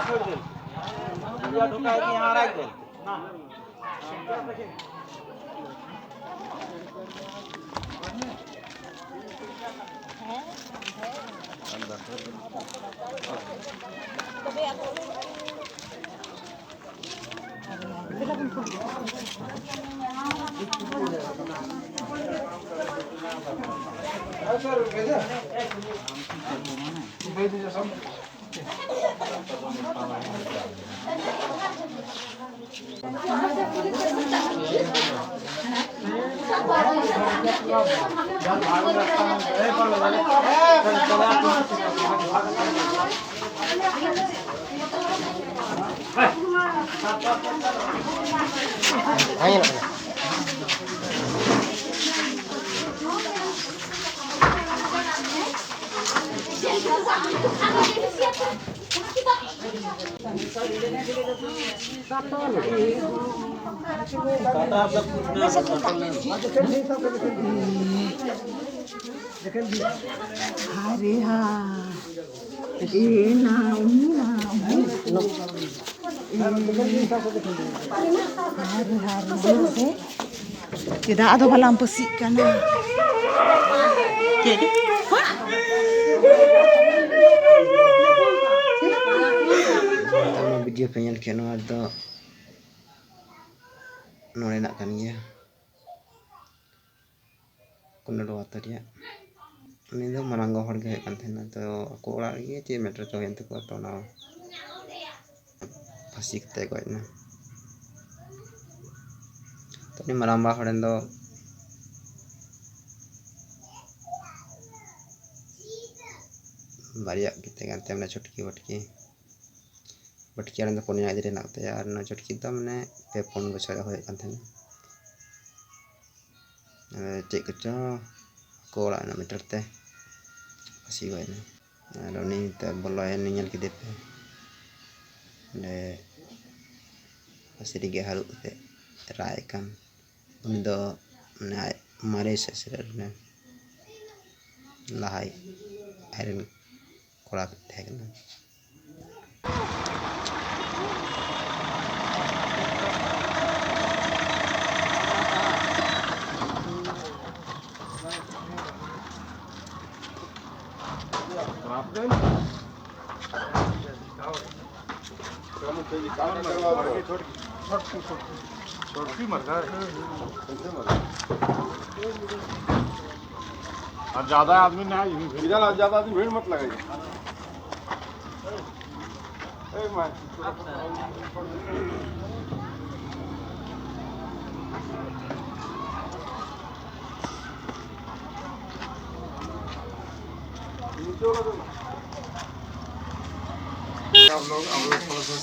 Hari ini hari tidak ada balang pesik kana. Video pengen kena ada nolak nak kan ya. Kuna doa tadi ya. Ini tu marangga harga kan thena to aku orak lagi je metro to yang tu ko to na pasti kete ko na. Tadi maramba haren do banyak kita kan temna chotki but क्या पुण्य आज नाते यार ना चटकी तो मैंने पे phone को छड़ा होए kan thena cek keco kola na meter teh masih gue ini lalu ni ter boloyan ni nyal kidep de masih dige halu te rai kan undo na mare sesir na lahai iron kola teh kan और ज्यादा आदमी ना ज्यादा आदमी भीड़ मत लगाइए हम लोग पैसा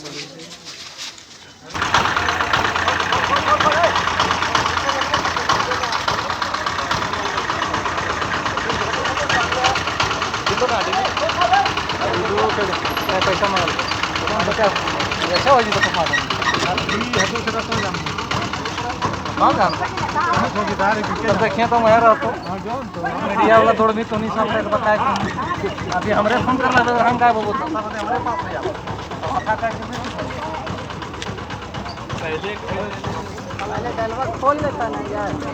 देखिए तो मैं रहता मीडिया वाला थोड़ा भी तो नहीं सामने बताया अभी हमरे फोन करना तो हम क्या बोलते पहले खोल लेता ना यार।